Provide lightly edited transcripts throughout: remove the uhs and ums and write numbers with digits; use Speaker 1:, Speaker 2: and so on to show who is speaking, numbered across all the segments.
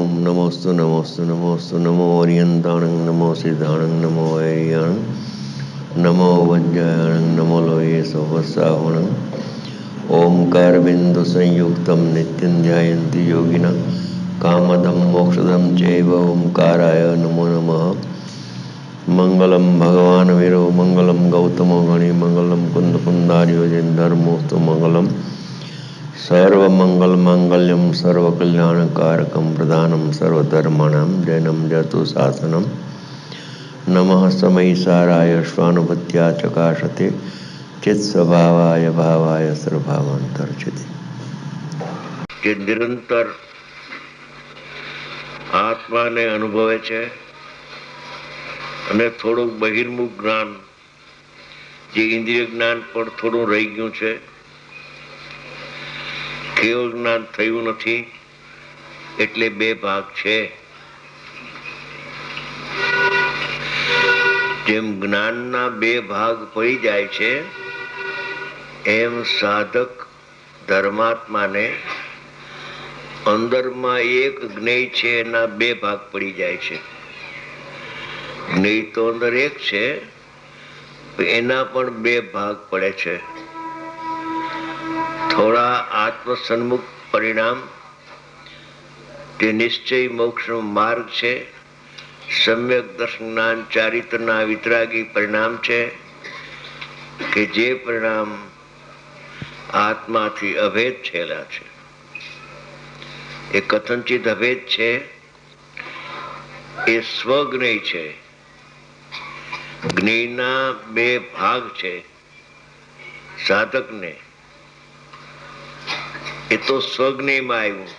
Speaker 1: ओम नमोस्तु नमोस्तु नमोस्तु नमो ओरियंताणं नमो सिद्धाणं नमो ऐरियाणं नमो वज्रायणं नमो लोये सोवसावणं ओंकार बिंदु संयुक्तं नित्यं ध्यायन्ति योगिनः कामदं मोक्षदं चैव ओंकाराय नमो नमः। मंगलम भगवान वीरो मंगलम गौतमो गणि मंगलम कुंद कुंदार्यो जैन धर्मोस्तु मंगलम सर्वमंगल मांगल्यम सर्वकल्याणकारकम प्रदानम सर्वधर्माणां जैनम जतु शासनम नमः समयिसाराय स्वानुभूत्या चकाशते चित्स्वभावाय भावाय सर्वभावांतर्चिते। જે નિરંતર આત્માને અનુભવે છે અને થોડું બહિર્મુખ જ્ઞાન જે ઇન્દ્રિય જ્ઞાન પણ થોડું રહી ગયું છે, કેવળ જ્ઞાન થયું નથી, એટલે બે ભાગ છે. જેમ જ્ઞાનના બે ભાગ પડી જાય છે એમ સાધક ધર્માત્માને અંદરમાં એક જ્ઞેય છે એના બે ભાગ પડી જાય છે. જ્ઞેય તો અંદર એક છે, એના પણ બે ભાગ પડે છે. થોડા આત્મસન્મુખ પરિણામ તે નિશ્ચય મોક્ષનો માર્ગ છે, સમ્યક દર્શન જ્ઞાન ચારિત્રના વિતરાગી પરિણામ છે કે જે પરિણામ આત્માથી અભેદ થયેલા છે. એ કથનચિત અભેદ છે, એ સ્વજ્ઞેય છે. જ્ઞેયના બે ભાગ છે. સાધકને એ તો સ્વજ્ઞેયમાં આવ્યું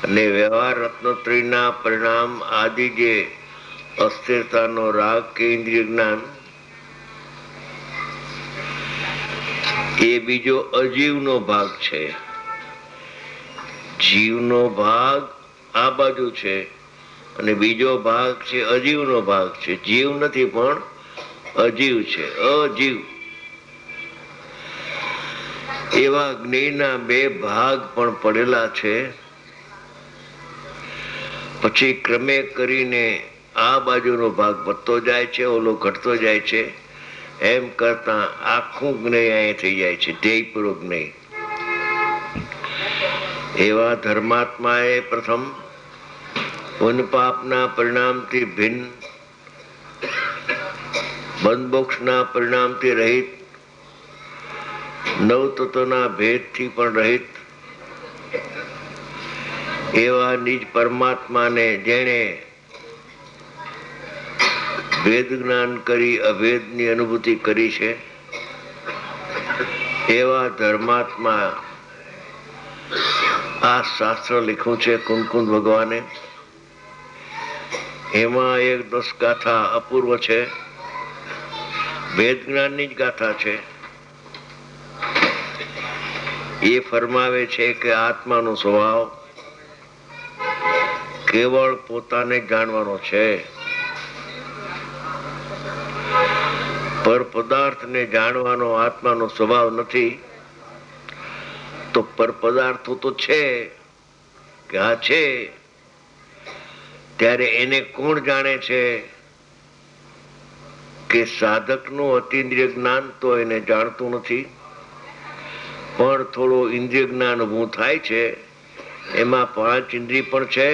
Speaker 1: અને વ્યવહાર રત્નત્રયના પરિણામ આદિ જે અસ્થિરતાનો રાગ કે ઇન્દ્રિય જ્ઞાન એ બીજો અજીવનો ભાગ છે. જીવનો ભાગ આ બાજુ છે અને બીજો ભાગ છે અજીવનો ભાગ છે. જીવ નથી પણ અજીવ છે, અજીવ. એવા જ્ઞેયના બે ભાગ પણ પડેલા છે. પછી ક્રમે કરીને આ બાજુનો ભાગ વધતો જાય છે, ઓલો ઘટતો જાય છે. એમ કરતા આખું જ્ઞેય અહીં થઈ જાય છે, ધ્યેયપૂર્વક જ્ઞેય. એવા ધર્માત્માએ પ્રથમ પુન પાપના પરિણામથી ભિન્ન, બંધ મોક્ષના પરિણામથી રહિત, નવ તત્વના ભેદથી પણ રહિત એવા નિજ પરમાત્માને જેણે ભેદ જ્ઞાન કરી અભેદની અનુભૂતિ કરી છે, એવા ધર્માત્મા આ શાસ્ત્ર લખ્યું છે કુંકુંદ ભગવાને. એમાં એક 10 ગાથા અપૂર્વ છે, ભેદ જ્ઞાનની જ ગાથા છે. એ ફરમાવે છે કે આત્માનો સ્વભાવ કેવળ પોતાને જાણવાનો છે, પર પદાર્થને જાણવાનો આત્માનો સ્વભાવ નથી. તો પર પદાર્થો તો છે કે આ છે, ત્યારે એને કોણ જાણે છે કે સાધકનું અતિન્દ્રિય જ્ઞાન તો એને જાણતું નથી, પણ થોડું ઇન્દ્રિય જ્ઞાન ઊભું થાય છે. એમાં 5 ઇન્દ્રિય પણ છે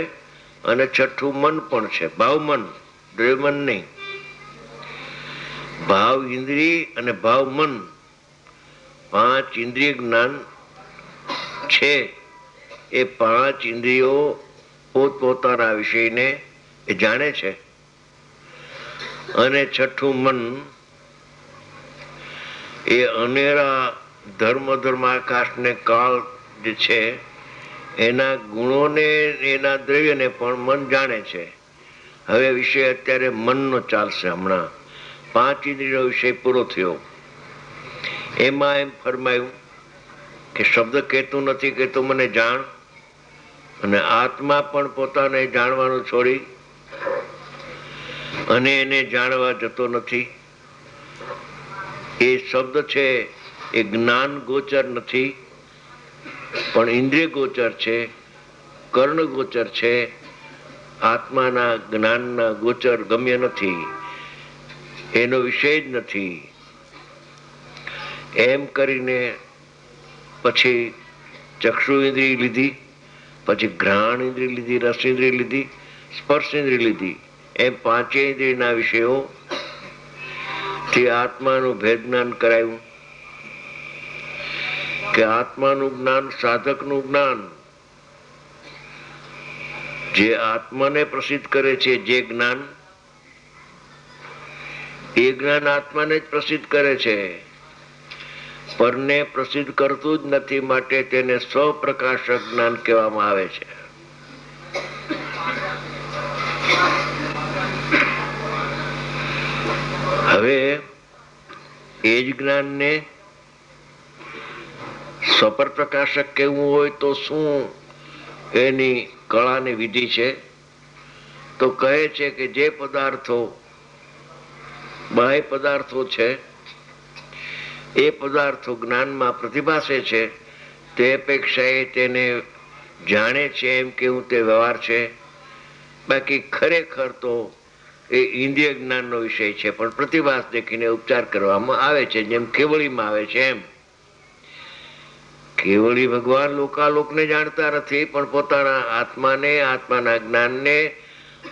Speaker 1: અને 6ઠું મન પણ છે. ભાવ મન, દ્રવ્ય મન નહીં. ભાવ ઇન્દ્રિય અને ભાવ મન 5 ઇન્દ્રિય જ્ઞાન છે. એ 5 ઇન્દ્રિયો પોતપોતાના વિષયને એ જાણે છે. અને 6ઠું મન એ અનેરા ધર્માકાશને કાળ જે છે એના ગુણોને એના દ્રવ્યને પણ મન જાણે છે. હવે વિષય અત્યારે મનનો ચાલશે. હમણાં 5 ઇન્દ્રિયનો વિષય પૂરો થયો. એમાં એમ ફરમાયું કે શબ્દ કહેતું નથી કે તું મને જાણ, અને આત્મા પણ પોતાને જાણવાનું છોડી અને એને જાણવા જતો નથી. એ શબ્દ છે એ જ્ઞાન ગોચર નથી પણ ઇન્દ્રિય ગોચર છે. કર્ણગોચર છે, આત્માના જ્ઞાનના ગોચર ગમ્ય નથી, એનો વિષય જ નથી એમ કરીને પછી ચક્ષુ ઇન્દ્રિય લીધી, પછી ઘ્રાણ ઇન્દ્રિય લીધી, રસ ઇન્દ્રિય લીધી, સ્પર્શ ઇન્દ્રિય લીધી. એમ પાંચે ઇન્દ્રિયના વિષયો થી આત્માનું ભેદ જ્ઞાન કરાયું કે આત્માનું જ્ઞાન, સાધકનું જ્ઞાન જે આત્માને પ્રસિદ્ધ કરે છે, જે જ્ઞાન એ જ્ઞાન આત્માને જ પ્રસિદ્ધ કરે છે, પરને પ્રસિદ્ધ કરતું જ નથી, માટે તેને સ્વપ્રકાશક જ્ઞાન કહેવામાં આવે છે. હવે એ જ જ્ઞાનને સ્વપર પ્રકાશક કહેવું હોય તો શું એની કળાની વિધિ છે? તો કહે છે કે જે પદાર્થો બાહ્ય પદાર્થો છે એ પદાર્થો જ્ઞાનમાં પ્રતિભાસે છે તે અપેક્ષાએ તેને જાણે છે એમ કેવું તે વ્યવહાર છે. બાકી ખરેખર તો એ ઇન્દ્રિય જ્ઞાનનો વિષય છે, પણ પ્રતિભાસ દેખીને ઉપચાર કરવામાં આવે છે, જેમ કેવળીમાં આવે છે એમ. કેવળી ભગવાન લોકાલોકને જાણતા નથી, પણ પોતાના આત્માને, આત્માના જ્ઞાનને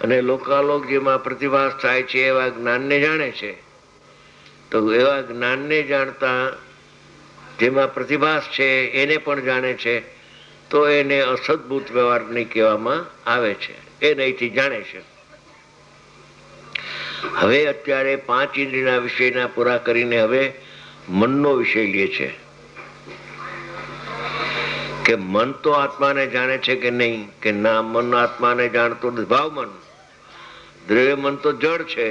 Speaker 1: અને લોકાલોક જેમાં પ્રતિભાસ થાય છે એવા જ્ઞાનને જાણે છે. તો એવા જ્ઞાનને જાણતા જેમાં પ્રતિભાસ છે એને પણ જાણે છે, તો એને અસદભૂત વ્યવહાર નહીં કહેવામાં આવે છે, એ નહીંથી જાણે છે. હવે અત્યારે પાંચ ઇન્દ્રિયના વિષયના પૂરા કરીને હવે મનનો વિષય લે છે કે મન તો આત્માને જાણે છે કે નહીં, કે ના, મન આત્માને જાણતો નથી. ભાવ મન, દ્રવ્ય મન તો જડ છે,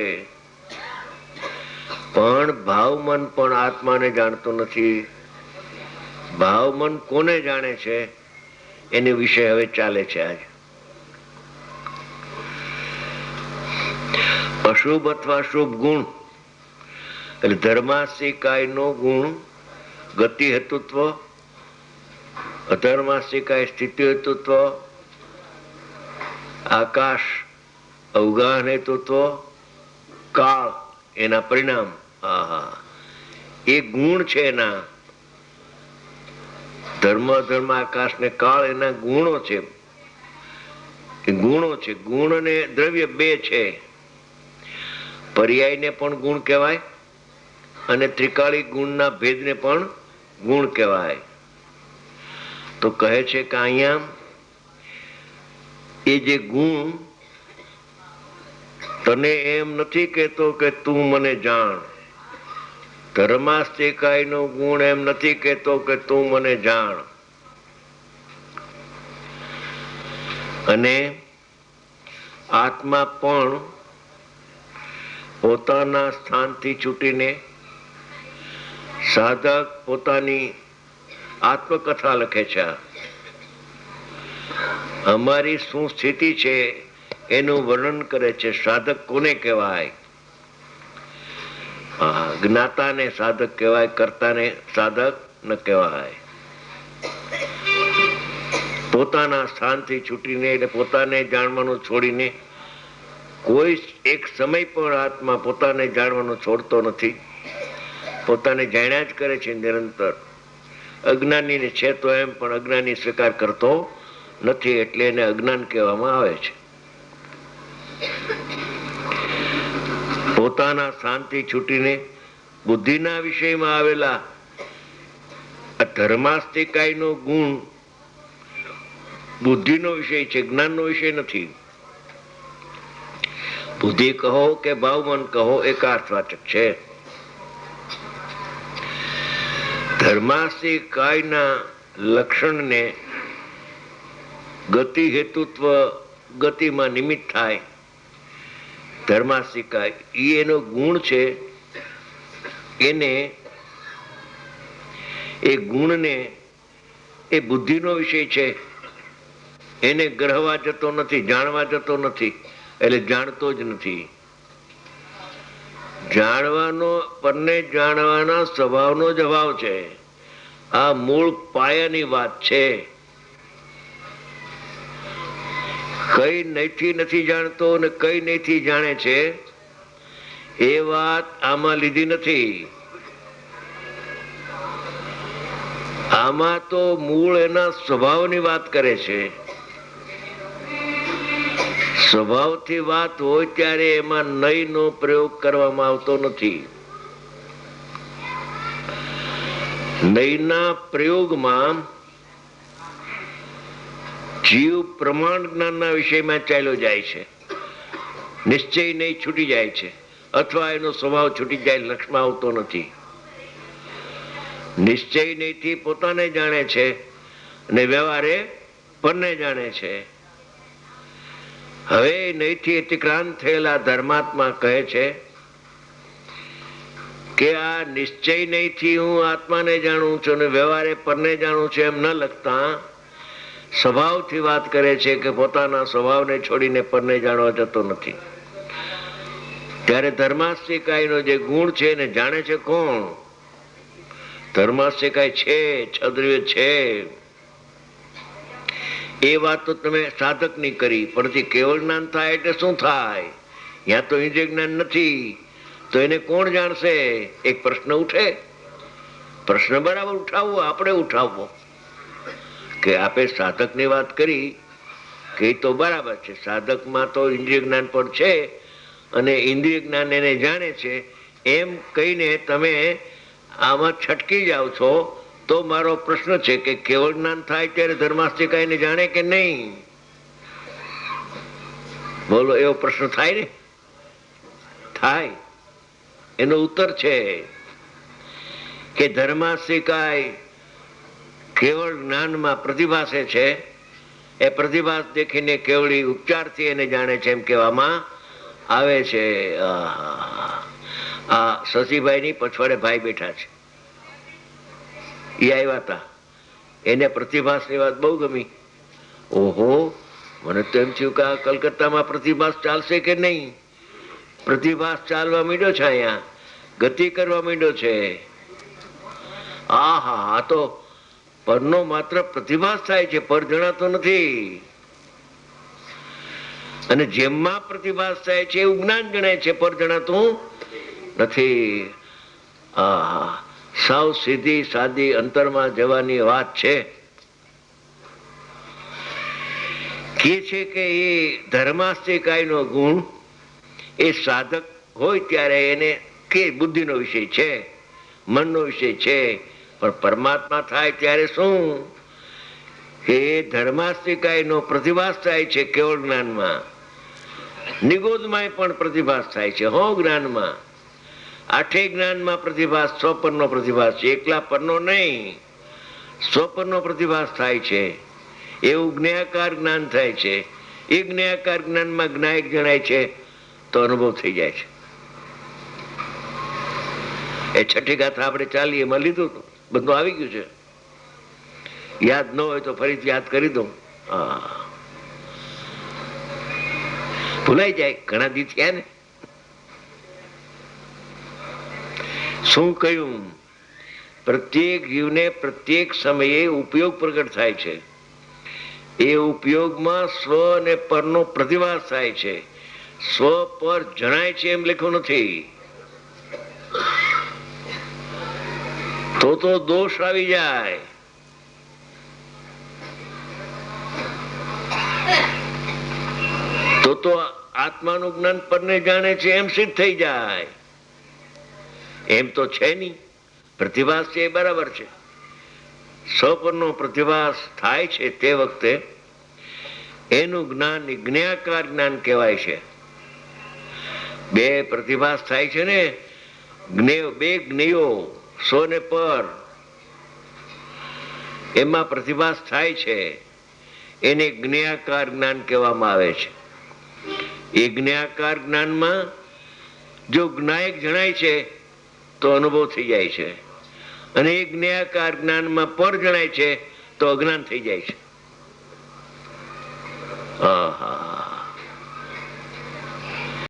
Speaker 1: પણ ભાવ મન પણ આત્માને જાણતો નથી. ભાવ મન કોને જાણે છે એની વિષય હવે ચાલે છે. આજ અશુભ અથવા શુભ ગુણ એટલે ધર્માસ્તિકાયનો ગુણ ગતિ હેતુત્વ, અધર્માસ્તિકાય સ્થિતિ હેતુત્વ, આકાશ અવગાહન હેતુત્વ, કાળ એના પરિણામ. એ ગુણ છે એના. ધર્મ, અધર્મ, આકાશ ને કાળ એના ગુણો છે. ગુણો છે. ગુણ અને દ્રવ્ય બે છે. પર્યાયને પણ ગુણ કહેવાય અને ત્રિકાળી ગુણના ભેદને પણ ગુણ કહેવાય. તો કહે છે કે અહીંયા એ જે ગુણ તને એમ નથી કહેતો કે તું મને જાણ. ધર્માસ્તિકાયનો ગુણ એમ નથી કહેતો કે તું મને જાણ. અને આત્મા પણ પોતાના સ્થાનથી છૂટીને સાધક પોતાની આત્મકથા લખે છે. અમારી શું સ્થિતિ છે એનું વર્ણન કરે છે. સાધક કોને કહેવાય? જ્ઞાતાને સાધક કહેવાય, કર્તાને સાધક ન કહેવાય. પોતાના સ્થાનથી છૂટીને એટલે પોતાને જાણવાનું છોડીને કોઈ એક સમય પણ આત્મા પોતાને જાણવાનું છોડતો નથી. પોતાને જાણ્યા જ કરે છે નિરંતર. અજ્ઞાની છે તો એમ, પણ અજ્ઞાની સ્વીકાર કરતો નથી, એટલે એને અજ્ઞાન કહેવામાં આવે છે. પોતાના શાંતિ છૂટીને બુદ્ધિના વિષયમાં આવેલા ધર્માસ્તિકાયનો ગુણ બુદ્ધિનો વિષય છે, જ્ઞાનનો વિષય નથી. બુદ્ધિ કહો કે ભાવમન કહો, એકાર્થવાચક છે. ધર્માસ્તિકાયના લક્ષણને ગતિ હેતુત્વ, ગતિમાં નિમિત્ત થાય. ધર્માસ્તિકાય એનો ગુણ છે. એને એ ગુણને એ બુદ્ધિનો વિષય છે, એને ગ્રહવા જતો નથી, જાણવા જતો નથી, એટલે જાણતો જ નથી. જાણવાનો પરને જાણવાના સ્વભાવનો જ અભાવ છે. આ મૂળ પાયાની વાત છે. કઈ નહીથી નથી જાણતો ને કઈ નહીથી જાણે છે એ વાત આમાં લીધી નથી. આમાં તો મૂળ એના સ્વભાવની વાત કરે છે. સ્વભાવથી વાત હોય ત્યારે એમાં નયનો પ્રયોગ કરવામાં આવતો નથી. નયના પ્રયોગમાં જીવ પ્રમાણ જ્ઞાનના વિષયમાં ચાલ્યો જાય છે, નિશ્ચય નહીં છૂટી જાય છે, અથવા એનો સ્વભાવ છૂટી જાય લક્ષમાં આવતો નથી. નિશ્ચય નહીંથી પોતાને જાણે છે અને વ્યવહારે પરને જાણે છે. હવે નહીંથી અતિક્રાંત થયેલા ધર્માત્મા કહે છે કે આ નિશ્ચય નહીંથી હું આત્માને જાણું છું અને વ્યવહારે પરને જાણું છું એમ ન લખતા સ્વભાવથી વાત કરે છે કે પોતાના સ્વભાવને છોડીને પરને જાણવા જતો નથી. ત્યારે ધર્માસ્તિકાયનો જે ગુણ છે એને જાણે છે કોણ? ધર્માસ્તિકાય છે, છદ્રવ્ય છે. એ વાત તો તમે સાધક ની કરી, પરથી કેવળ જ્ઞાન થાય એટલે શું થાય? ત્યાં તો ઇન્દ્રિય જ્ઞાન નથી, તો એને કોણ જાણશે? એક પ્રશ્ન ઉઠે. પ્રશ્ન બરાબર ઉઠાવવો, આપણે ઉઠાવવો કે આપે સાધક ની વાત કરી કે એ તો બરાબર છે, સાધકમાં તો ઇન્દ્રિય જ્ઞાન પણ છે અને ઇન્દ્રિય જ્ઞાન એને જાણે છે એમ કહીને તમે આમાં છટકી જાઓ છો. તો મારો પ્રશ્ન છે કે કેવળ જ્ઞાન થાય ત્યારે ધર્માસ્તિકાયને જાણે કે નહીં? બોલો, એવો પ્રશ્ન થાય ને? થાય. એનો ઉત્તર છે કે ધર્માસ્તિકાય કેવળ જ્ઞાનમાં પ્રતિભાસે છે. એ પ્રતિભાસ દેખીને કેવળી ઉપચારથી એને જાણે છે એમ કહેવામાં આવે છે. આ શશીભાઈ ની પછવાડે ભાઈ બેઠા છે, એ આવ્યા હતા, એને પ્રતિભાસ ની વાત બહુ ગમી. ઓહો, મને તો એમ થયું કે આ કલકત્તામાં પ્રતિભાસ ચાલશે કે નહીં. પ્રતિભાસ ચાલવા માંડ્યો છે, અહીંયા ગતિ કરવા માંડ્યો છે. આ તો પરનો માત્ર પ્રતિભાસ થાય છે, પર જણાતો નથી. અને જેમમાં પ્રતિભાસ થાય છે એવું જ્ઞાન જણાય છે, પર જણાતું નથી. સાવ સીધી સાદી અંતરમાં જવાની વાત છે. કે છે કે એ ધર્માસ્તિકાયનો ગુણ એ સાધક હોય ત્યારે એને કે બુદ્ધિનો વિષય છે, મનનો વિષય છે. પણ પરમાત્મા થાય ત્યારે શું? એ ધર્માસ્તિકાયનો પ્રતિભાસ થાય છે કેવળ જ્ઞાનમાં. નિગોદમાં પણ પ્રતિભાસ થાય છે. હો, જ્ઞાનમાં આઠે જ્ઞાનમાં પ્રતિભાસ, સ્વપરનો પ્રતિભાસ છે, એકલા પરનો નહીં, સ્વપરનો પ્રતિભાસ થાય છે. એવું જ્ઞાયકાર જ્ઞાન થાય છે. એ જ્ઞાયકાર જ્ઞાનમાં જ્ઞાયક જણાય છે તો અનુભવ થઈ જાય છે. એ છઠ્ઠી ગાથા આપણે ચાલીએ એમાં લીધું હતું, બધું આવી ગયું છે. યાદ ન હોય તો ફરીથી યાદ કરી દઉં. ભૂલાઈ જાય, ઘણા દી થયા ને. શું કહ્યું? પ્રત્યેક જીવને પ્રત્યેક સમયે ઉપયોગ પ્રગટ થાય છે. એ ઉપયોગમાં સ્વ અને પરનો પ્રતિભાસ થાય છે. સ્વ પર જણાય છે એમ લખ્યું નથી. તો દોષ આવી જાય. તો આત્માનું જ્ઞાન પરને જાણે છે એમ સિદ્ધ થઈ જાય. એમ તો છે નહીં. પ્રતિભાસ છે એ બરાબર છે. સ્વપરનો પ્રતિભાસ થાય છે તે વખતે એનું જ્ઞાન જ્ઞાયકાર જ્ઞાન કહેવાય છે. બે પ્રતિભાસ થાય છે ને, બે જ્ઞેયો, સ્વ ને પર, એમાં પ્રતિભાસ થાય છે, એને જ્ઞાયકાર જ્ઞાન કહેવામાં આવે છે. એ જ્ઞાયકાર જ્ઞાનમાં જો જ્ઞાયક જણાય છે તો અનુભવ થઈ જાય છે, અને એ જ્ઞાયકાર જ્ઞાનમાં પર જણાય છે તો અજ્ઞાન થઈ જાય છે.